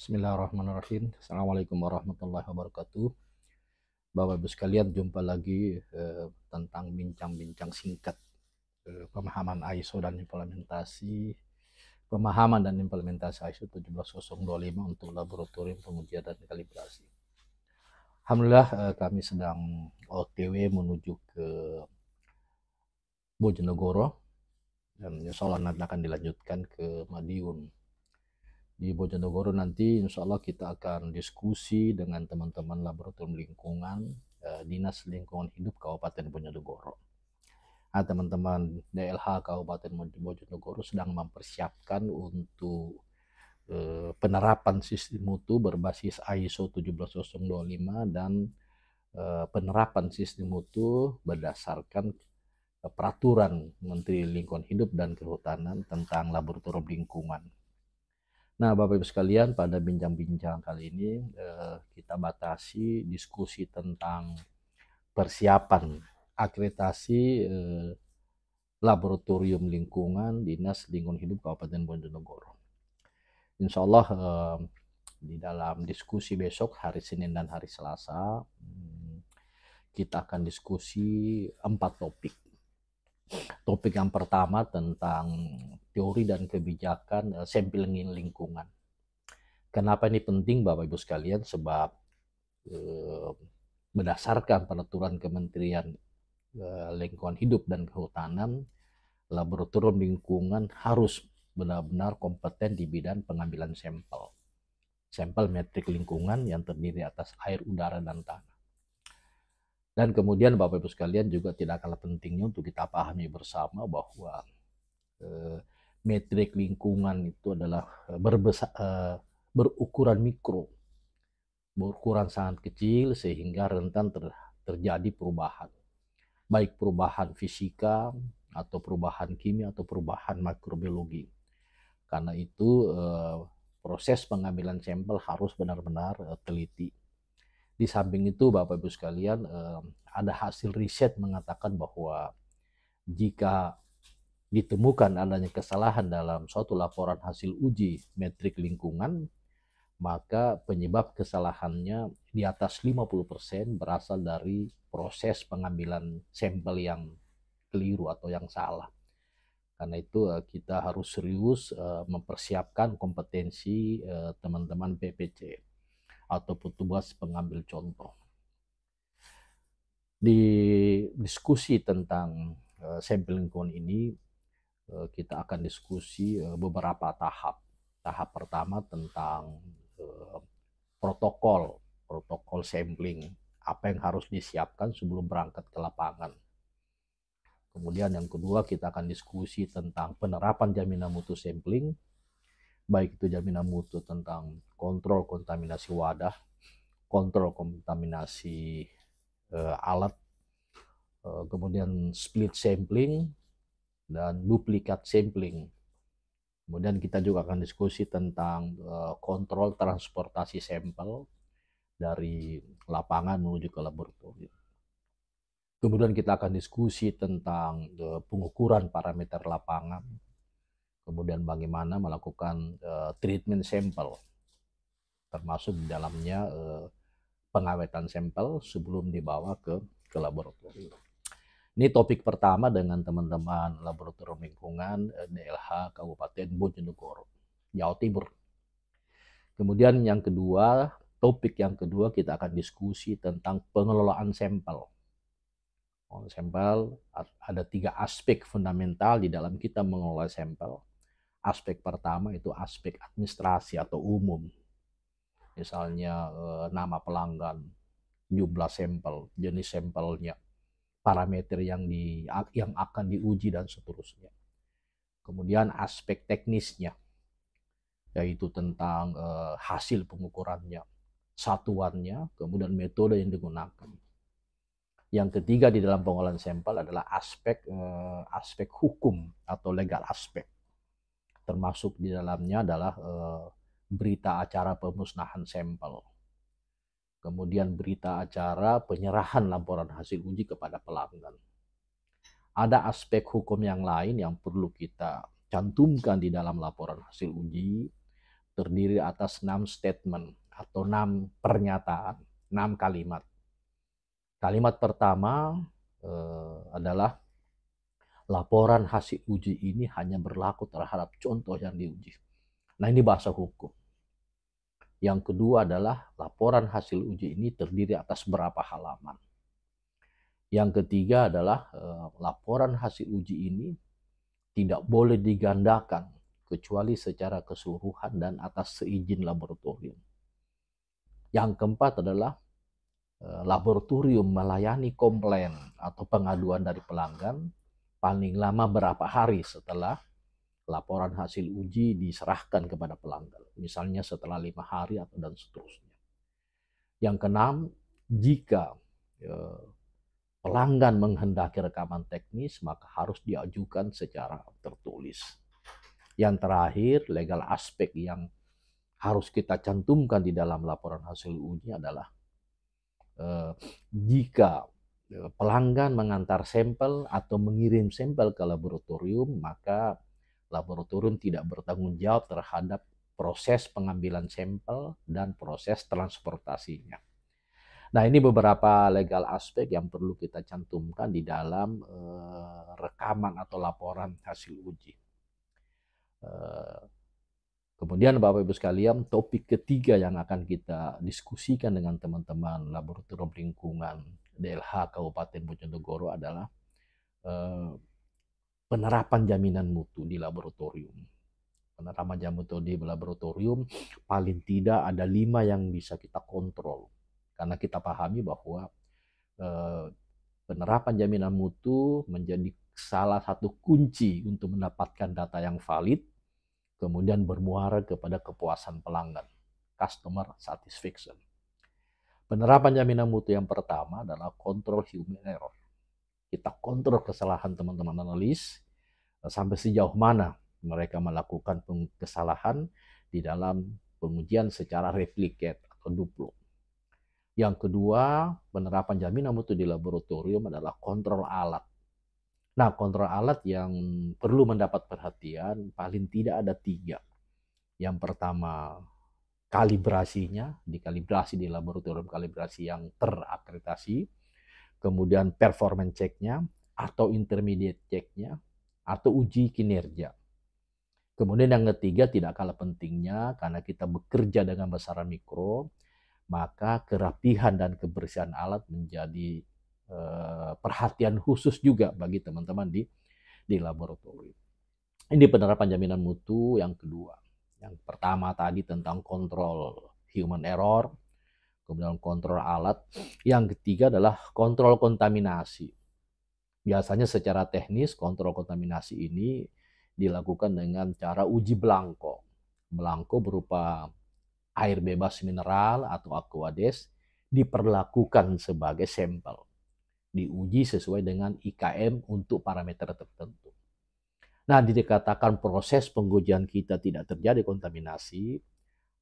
Bismillahirrahmanirrahim. Assalamualaikum warahmatullahi wabarakatuh. Bapak Ibu sekalian, jumpa lagi tentang bincang-bincang singkat pemahaman ISO dan implementasi ISO 17025 untuk laboratorium pengujian dan kalibrasi. Alhamdulillah kami sedang OTW menuju ke Bojonegoro dan insya Allah nanti akan dilanjutkan ke Madiun. Di Bojonegoro nanti insya Allah kita akan diskusi dengan teman-teman laboratorium lingkungan Dinas Lingkungan Hidup Kabupaten Bojonegoro. Nah, teman-teman DLH Kabupaten Bojonegoro sedang mempersiapkan untuk penerapan sistem mutu berbasis ISO 17025 dan penerapan sistem mutu berdasarkan peraturan Menteri Lingkungan Hidup dan Kehutanan tentang laboratorium lingkungan. Nah, Bapak Ibu sekalian, pada bincang-bincang kali ini kita batasi diskusi tentang persiapan akreditasi laboratorium lingkungan Dinas Lingkungan Hidup Kabupaten Bojonegoro. Insya Allah di dalam diskusi besok hari Senin dan hari Selasa kita akan diskusi 4 topik. Topik yang pertama tentang teori dan kebijakan sampling lingkungan. Kenapa ini penting Bapak Ibu sekalian? Sebab berdasarkan peraturan Kementerian Lingkungan Hidup dan Kehutanan, laboratorium lingkungan harus benar-benar kompeten di bidang pengambilan sampel. Sampel metrik lingkungan yang terdiri atas air, udara, dan tanah. Dan kemudian Bapak Ibu sekalian juga tidak kalah pentingnya untuk kita pahami bersama bahwa metrik lingkungan itu adalah berukuran mikro, berukuran sangat kecil sehingga rentan terjadi perubahan, baik perubahan fisika atau perubahan kimia atau perubahan makrobiologi. Karena itu proses pengambilan sampel harus benar-benar teliti. Di samping itu Bapak Ibu sekalian, ada hasil riset mengatakan bahwa jika ditemukan adanya kesalahan dalam suatu laporan hasil uji metrik lingkungan, maka penyebab kesalahannya di atas 50% berasal dari proses pengambilan sampel yang keliru atau yang salah. Karena itu kita harus serius mempersiapkan kompetensi teman-teman PPC atau petugas pengambil contoh. Di diskusi tentang sampel lingkungan ini kita akan diskusi beberapa tahap. Tahap pertama tentang protokol sampling, apa yang harus disiapkan sebelum berangkat ke lapangan. Kemudian yang kedua kita akan diskusi tentang penerapan jaminan mutu sampling, baik itu jaminan mutu tentang kontrol kontaminasi wadah, kontrol kontaminasi alat, kemudian split sampling, dan duplikat sampling. Kemudian kita juga akan diskusi tentang kontrol transportasi sampel dari lapangan menuju ke laboratorium. Kemudian kita akan diskusi tentang pengukuran parameter lapangan, kemudian bagaimana melakukan treatment sampel, termasuk di dalamnya pengawetan sampel sebelum dibawa ke laboratorium. Ini topik pertama dengan teman-teman laboratorium lingkungan DLH Kabupaten Bojonegoro, Jawa Timur. Kemudian yang kedua, topik yang kedua kita akan diskusi tentang pengelolaan sampel. Sampel ada 3 aspek fundamental di dalam kita mengelola sampel. Aspek pertama itu aspek administrasi atau umum. Misalnya nama pelanggan, jumlah sampel, jenis sampelnya, parameter yang akan diuji dan seterusnya. Kemudian aspek teknisnya, yaitu tentang hasil pengukurannya, satuannya, kemudian metode yang digunakan. Yang ketiga di dalam pengolahan sampel adalah aspek hukum atau legal aspek. Termasuk di dalamnya adalah berita acara pemusnahan sampel. Kemudian berita acara penyerahan laporan hasil uji kepada pelanggan. Ada aspek hukum yang lain yang perlu kita cantumkan di dalam laporan hasil uji, terdiri atas 6 statement atau 6 pernyataan, 6 kalimat. Kalimat pertama adalah laporan hasil uji ini hanya berlaku terhadap contoh yang diuji. Nah, ini bahasa hukum. Yang kedua adalah laporan hasil uji ini terdiri atas berapa halaman. Yang ketiga adalah laporan hasil uji ini tidak boleh digandakan kecuali secara keseluruhan dan atas seizin laboratorium. Yang keempat adalah laboratorium melayani komplain atau pengaduan dari pelanggan paling lama berapa hari setelah laporan hasil uji diserahkan kepada pelanggan. Misalnya setelah 5 hari atau dan seterusnya. Yang keenam, jika pelanggan menghendaki rekaman teknis, maka harus diajukan secara tertulis. Yang terakhir, legal aspek yang harus kita cantumkan di dalam laporan hasil uji adalah jika pelanggan mengantar sampel atau mengirim sampel ke laboratorium, maka laboratorium tidak bertanggung jawab terhadap proses pengambilan sampel dan proses transportasinya. Nah, ini beberapa legal aspek yang perlu kita cantumkan di dalam rekaman atau laporan hasil uji. Kemudian Bapak Ibu sekalian, topik ketiga yang akan kita diskusikan dengan teman-teman Laboratorium Lingkungan DLH Kabupaten Bojonegoro adalah penerapan jaminan mutu di laboratorium. Penerapan jaminan mutu di laboratorium paling tidak ada 5 yang bisa kita kontrol. Karena kita pahami bahwa penerapan jaminan mutu menjadi salah satu kunci untuk mendapatkan data yang valid, kemudian bermuara kepada kepuasan pelanggan, customer satisfaction. Penerapan jaminan mutu yang pertama adalah kontrol human error. Kita kontrol kesalahan teman-teman analis, sampai sejauh mana mereka melakukan kesalahan di dalam pengujian secara replicate atau duplo. Yang kedua, penerapan jaminan mutu di laboratorium adalah kontrol alat. Nah, kontrol alat yang perlu mendapat perhatian paling tidak ada 3. Yang pertama, kalibrasinya, dikalibrasi di laboratorium kalibrasi yang terakreditasi. Kemudian performance check-nya atau intermediate check-nya atau uji kinerja. Kemudian yang ketiga tidak kalah pentingnya, karena kita bekerja dengan besaran mikro, maka kerapihan dan kebersihan alat menjadi perhatian khusus juga bagi teman-teman di laboratorium. Ini penerapan jaminan mutu yang kedua. Yang pertama tadi tentang kontrol human error, kemudian kontrol alat. Yang ketiga adalah kontrol kontaminasi. Biasanya secara teknis kontrol kontaminasi ini dilakukan dengan cara uji blanko. Blanko berupa air bebas mineral atau aquades diperlakukan sebagai sampel. Diuji sesuai dengan IKM untuk parameter tertentu. Nah, dikatakan proses pengujian kita tidak terjadi kontaminasi,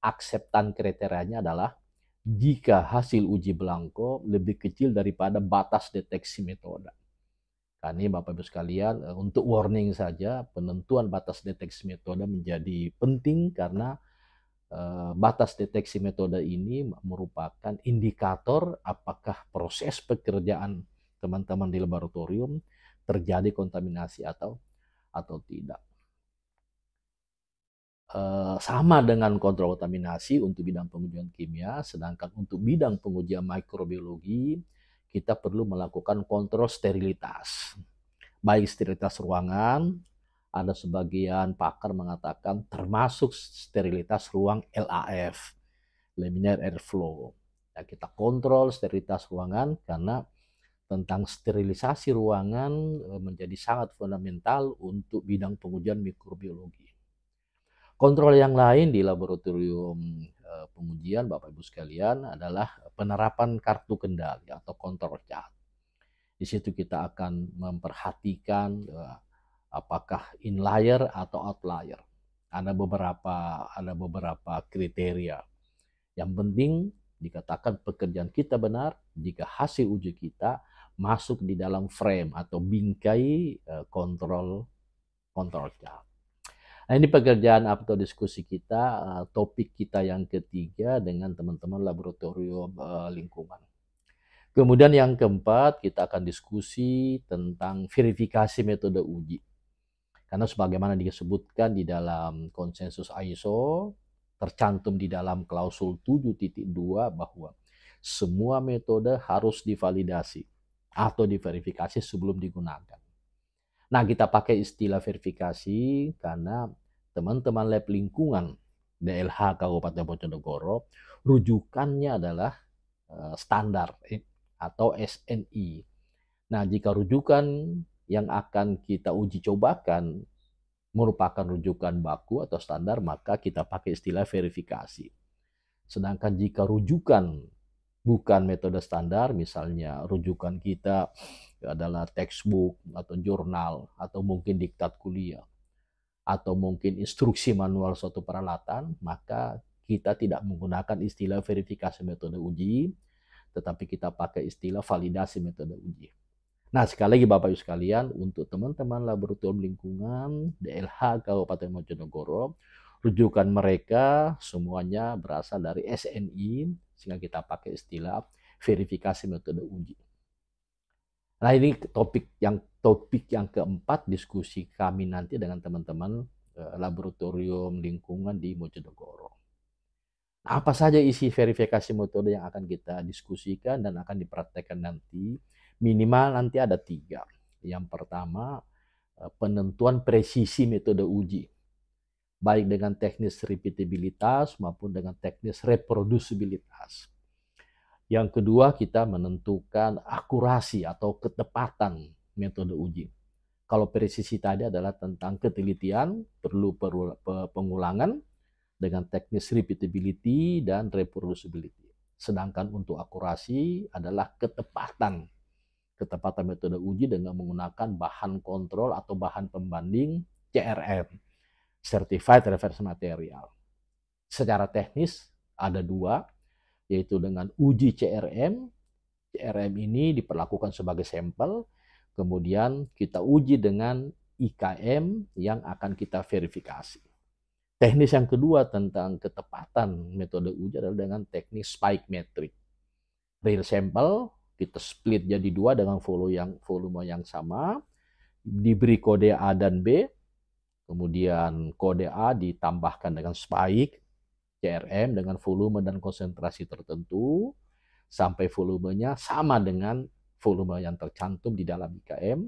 akseptan kriterianya adalah jika hasil uji blanko lebih kecil daripada batas deteksi metode. Karena ini Bapak Ibu sekalian, untuk warning saja, penentuan batas deteksi metode menjadi penting karena batas deteksi metode ini merupakan indikator apakah proses pekerjaan teman-teman di laboratorium terjadi kontaminasi atau tidak. Sama dengan kontrol kontaminasi untuk bidang pengujian kimia, sedangkan untuk bidang pengujian mikrobiologi kita perlu melakukan kontrol sterilitas. Baik sterilitas ruangan, ada sebagian pakar mengatakan termasuk sterilitas ruang LAF, laminar airflow. Ya, kita kontrol sterilitas ruangan karena tentang sterilisasi ruangan menjadi sangat fundamental untuk bidang pengujian mikrobiologi. Kontrol yang lain di laboratorium pengujian Bapak Ibu sekalian adalah penerapan kartu kendali atau control chart. Di situ kita akan memperhatikan apakah inlier atau outlier. Ada beberapa kriteria. Yang penting dikatakan pekerjaan kita benar jika hasil uji kita masuk di dalam frame atau bingkai kontrol chart. Nah, ini pekerjaan atau diskusi kita, topik kita yang ketiga dengan teman-teman laboratorium lingkungan. Kemudian yang keempat, kita akan diskusi tentang verifikasi metode uji. Karena sebagaimana disebutkan di dalam konsensus ISO, tercantum di dalam klausul 7.2 bahwa semua metode harus divalidasi atau diverifikasi sebelum digunakan. Nah, kita pakai istilah verifikasi karena teman-teman lab lingkungan DLH Kabupaten Bojonegoro rujukannya adalah standar atau SNI. Nah, jika rujukan yang akan kita uji cobakan merupakan rujukan baku atau standar, maka kita pakai istilah verifikasi. Sedangkan jika rujukan bukan metode standar, misalnya rujukan kita adalah textbook atau jurnal atau mungkin diktat kuliah atau mungkin instruksi manual suatu peralatan, maka kita tidak menggunakan istilah verifikasi metode uji, tetapi kita pakai istilah validasi metode uji. Nah, sekali lagi Bapak Ibu sekalian, untuk teman-teman laboratorium lingkungan DLH Kabupaten Bojonegoro, rujukan mereka semuanya berasal dari SNI, sehingga kita pakai istilah verifikasi metode uji. Nah, ini topik yang keempat diskusi kami nanti dengan teman-teman laboratorium lingkungan di Bojonegoro. Nah, apa saja isi verifikasi metode yang akan kita diskusikan dan akan dipraktekkan nanti? Minimal nanti ada 3. Yang pertama, penentuan presisi metode uji, baik dengan teknis repeatabilitas maupun dengan teknis reprodusibilitas. Yang kedua, kita menentukan akurasi atau ketepatan metode uji. Kalau presisi tadi adalah tentang ketelitian, perlu pengulangan dengan teknis repeatability dan reproducibility. Sedangkan untuk akurasi adalah ketepatan metode uji dengan menggunakan bahan kontrol atau bahan pembanding CRM, Certified Reference Material. Secara teknis ada 2, yaitu dengan uji CRM. CRM ini diperlakukan sebagai sampel, kemudian kita uji dengan IKM yang akan kita verifikasi. Teknis yang kedua tentang ketepatan metode uji adalah dengan teknik spike metric. Real sample kita split jadi 2 dengan volume yang sama, diberi kode A dan B, kemudian kode A ditambahkan dengan spike CRM dengan volume dan konsentrasi tertentu sampai volumenya sama dengan volume yang tercantum di dalam IKM.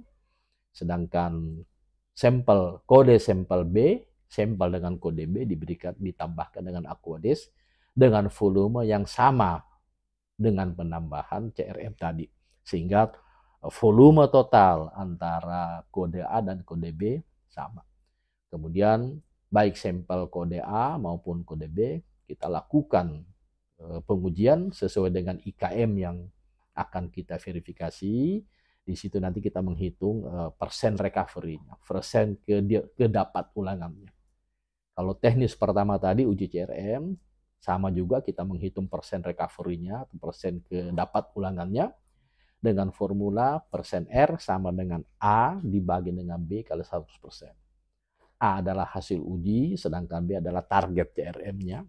Sedangkan kode sampel B, sampel dengan kode B ditambahkan dengan Aquades dengan volume yang sama dengan penambahan CRM tadi. Sehingga volume total antara kode A dan kode B sama. Kemudian baik sampel kode A maupun kode B, kita lakukan pengujian sesuai dengan IKM yang akan kita verifikasi. Di situ nanti kita menghitung persen recovery-nya, persen kedapat ulangannya. Kalau teknis pertama tadi uji CRM, sama juga kita menghitung persen recovery-nya, persen kedapat ulangannya, dengan formula persen R sama dengan A dibagi dengan B kali 100%. A adalah hasil uji, sedangkan B adalah target CRM-nya.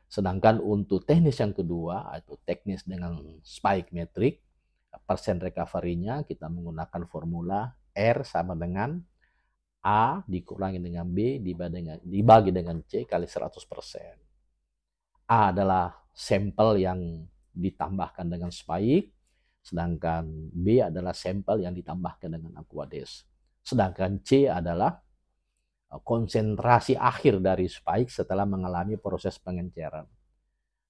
Sedangkan untuk teknis yang kedua, yaitu teknis dengan spike metric, persen recovery-nya kita menggunakan formula R sama dengan A dikurangi dengan B dibagi dengan C kali 100%. A adalah sampel yang ditambahkan dengan spike, sedangkan B adalah sampel yang ditambahkan dengan Aquades. Sedangkan C adalah konsentrasi akhir dari spike setelah mengalami proses pengenceran.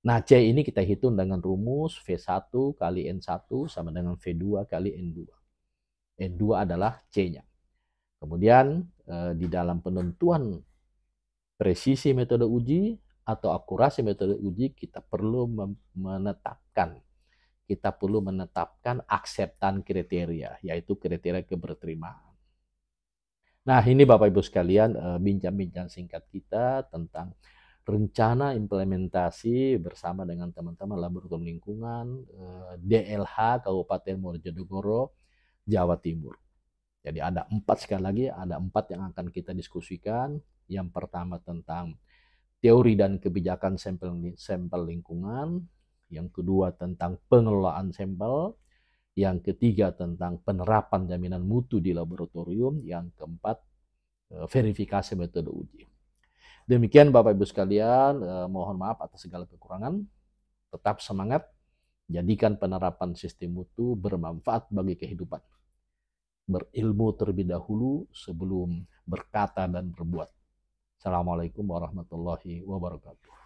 Nah, C ini kita hitung dengan rumus V1 kali N1 sama dengan V2 kali N2. N2 adalah C-nya. Kemudian di dalam penentuan presisi metode uji atau akurasi metode uji, kita perlu menetapkan akseptan kriteria, yaitu kriteria keberterimaan. Nah, ini Bapak Ibu sekalian, bincang-bincang singkat kita tentang rencana implementasi bersama dengan teman-teman laboratorium lingkungan DLH Kabupaten Bojonegoro, Jawa Timur. Jadi ada 4, sekali lagi, ada 4 yang akan kita diskusikan. Yang pertama tentang teori dan kebijakan sampel lingkungan. Yang kedua tentang pengelolaan sampel. Yang ketiga tentang penerapan jaminan mutu di laboratorium. Yang keempat, verifikasi metode uji. Demikian Bapak Ibu sekalian, mohon maaf atas segala kekurangan. Tetap semangat, jadikan penerapan sistem mutu bermanfaat bagi kehidupan. Berilmu terlebih dahulu sebelum berkata dan berbuat. Assalamualaikum warahmatullahi wabarakatuh.